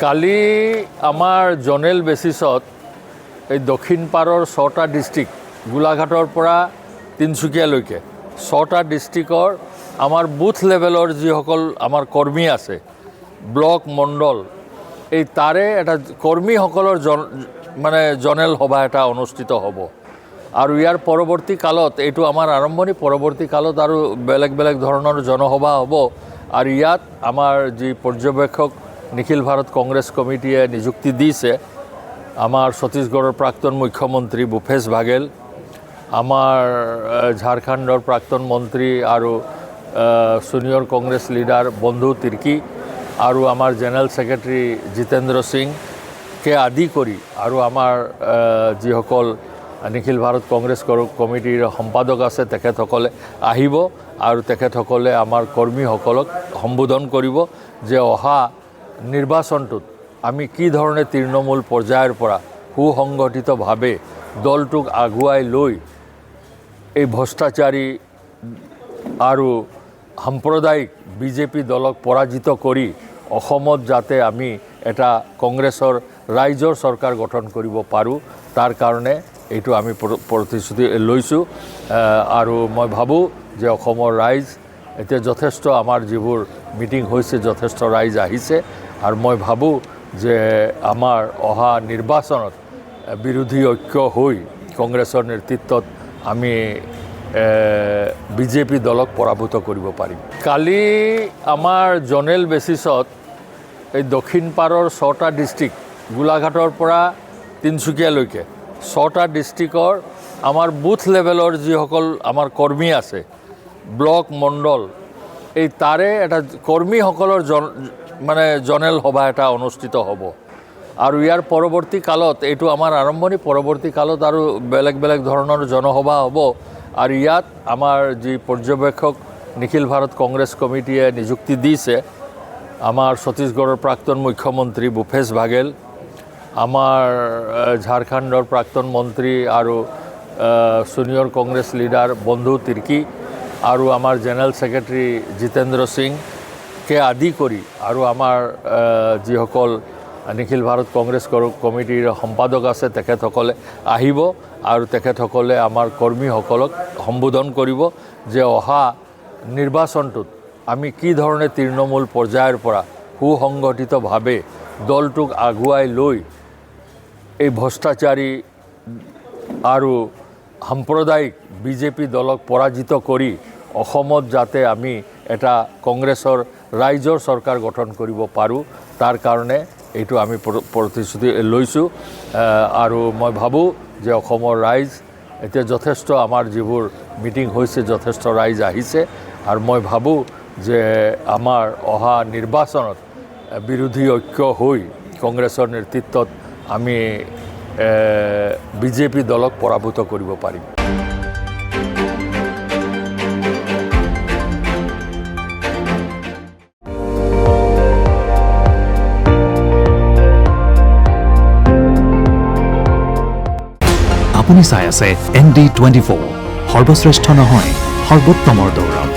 কালি আমাৰ জনেল বেচিছত এই দক্ষিণ পাৰৰ 6টা ডিষ্ট্ৰিক্ট গোলাঘাটৰ পৰা তিনিচুকীয়ালৈকে 6টা ডিষ্ট্ৰিক্টৰ আমাৰ বুথ লেভেলৰ যিসকল আমাৰ কৰ্মী আছে ব্লক মণ্ডল এই তাৰে এটা কৰ্মীসকলৰ জনেল সভা এটা অনুষ্ঠিত হ'ব আৰু ইয়াৰ পৰৱৰ্তী কালত এইটো আমাৰ আৰম্ভণি পৰৱৰ্তী কালত আৰু বেলেগ বেলেগ ধৰণৰ জনসভা হ'ব আৰু ইয়াত আমাৰ যি পৰ্যবেক্ষক নিখিল ভাৰত কংগ্ৰেছ কমিটিয়ে নিযুক্তি দিছে আমাৰ ছত্তীশগড়ৰ প্ৰাক্তন মুখ্যমন্ত্ৰী ভূপেশ বাঘেল আমাৰ ঝাৰখণ্ডৰ প্ৰাক্তন মন্ত্ৰী আৰু সিনিয়ৰ কংগ্ৰেছ লিডাৰ বন্ধু তিৰ্কী আৰু আমাৰ জেনেৰেল ছেক্ৰেটাৰী জিতেন্দ্ৰ সিংকে আদি কৰি আৰু আমাৰ যিসকল নিখিল ভাৰত কংগ্ৰেছ কমিটিৰ সম্পাদক আছে তেখেতসকলে আহিব আৰু তেখেতসকলে আমাৰ কৰ্মীসকলক সম্বোধন কৰিব যে অহা নিৰ্বাচনটোত আমি কি ধৰণে তৃণমূল পৰ্যায়ৰ পৰা সুসংগঠিতভাৱে দলটোক আগুৱাই লৈ এই ভ্ৰষ্টাচাৰী আৰু সাম্প্ৰদায়িক বিজেপি দলক পৰাজিত কৰি অসমত যাতে আমি এটা কংগ্ৰেছৰ ৰাইজৰ চৰকাৰ গঠন কৰিব পাৰোঁ তাৰ কাৰণে এইটো আমি প্ৰতিশ্ৰুতি লৈছোঁ আৰু মই ভাবোঁ যে অসমৰ ৰাইজ এতিয়া যথেষ্ট আমাৰ যিবোৰ মিটিং হৈছে যথেষ্ট ৰাইজ আহিছে আৰু মই ভাবোঁ যে আমাৰ অহা নিৰ্বাচনত বিৰোধী ঐক্য হৈ কংগ্ৰেছৰ নেতৃত্বত আমি বিজেপি দলক পৰাভূত কৰিব পাৰিম কালি আমাৰ জনেল বেচিছত এই দক্ষিণ পাৰৰ 6টা ডিষ্ট্ৰিক্ট গোলাঘাটৰ পৰা তিনিচুকীয়ালৈকে 6টা ডিষ্ট্ৰিক্টৰ আমাৰ বুথ লেভেলৰ যিসকল আমাৰ কৰ্মী আছে ব্লক মণ্ডল এই তাৰে এটা কৰ্মীসকলৰ জনেল সভা এটা অনুষ্ঠিত হ'ব আৰু ইয়াৰ পৰৱৰ্তী কালত এইটো আমাৰ আৰম্ভণি পৰৱৰ্তী কালত আৰু বেলেগ বেলেগ ধৰণৰ জনসভা হ'ব আৰু ইয়াত আমাৰ যি পৰ্যবেক্ষক নিখিল ভাৰত কংগ্ৰেছ কমিটিয়ে নিযুক্তি দিছে আমাৰ ছত্তীশগড়ৰ প্ৰাক্তন মুখ্যমন্ত্ৰী ভূপেশ বাঘেল আমাৰ ঝাৰখণ্ডৰ প্ৰাক্তন মন্ত্ৰী আৰু সিনিয়ৰ কংগ্ৰেছ লিডাৰ বন্ধু তিৰ্কী আৰু আমাৰ জেনেৰেল ছেক্ৰেটাৰী জিতেন্দ্ৰ সিংকে আদি কৰি আৰু আমাৰ যিসকল নিখিল ভাৰত কংগ্ৰেছ কমিটিৰ সম্পাদক আছে তেখেতসকলে আহিব আৰু তেখেতসকলে আমাৰ কৰ্মীসকলক সম্বোধন কৰিব যে অহা নিৰ্বাচনটোত আমি কি ধৰণে তৃণমূল পৰ্যায়ৰ পৰা সুসংগঠিতভাৱে দলটোক আগুৱাই লৈ এই ভ্ৰষ্টাচাৰী আৰু সাম্প্ৰদায়িক বিজেপি দলক পৰাজিত কৰি অসমত যাতে আমি এটা কংগ্ৰেছৰ ৰাইজৰ চৰকাৰ গঠন কৰিব পাৰোঁ তাৰ কাৰণে এইটো আমি প্ৰতিশ্ৰুতি লৈছোঁ আৰু মই ভাবোঁ যে অসমৰ ৰাইজ এতিয়া যথেষ্ট আমাৰ যিবোৰ মিটিং হৈছে যথেষ্ট ৰাইজ আহিছে আৰু মই ভাবোঁ যে আমাৰ অহা নিৰ্বাচনত বিৰোধী ঐক্য হৈ কংগ্ৰেছৰ নেতৃত্বত আমি বিজেপি দলক পৰাভূত কৰিব পাৰিম আপুনি চাই আছে ND24 সৰ্বশ্ৰেষ্ঠ নহয় সৰ্বোত্তমৰ দৌৰত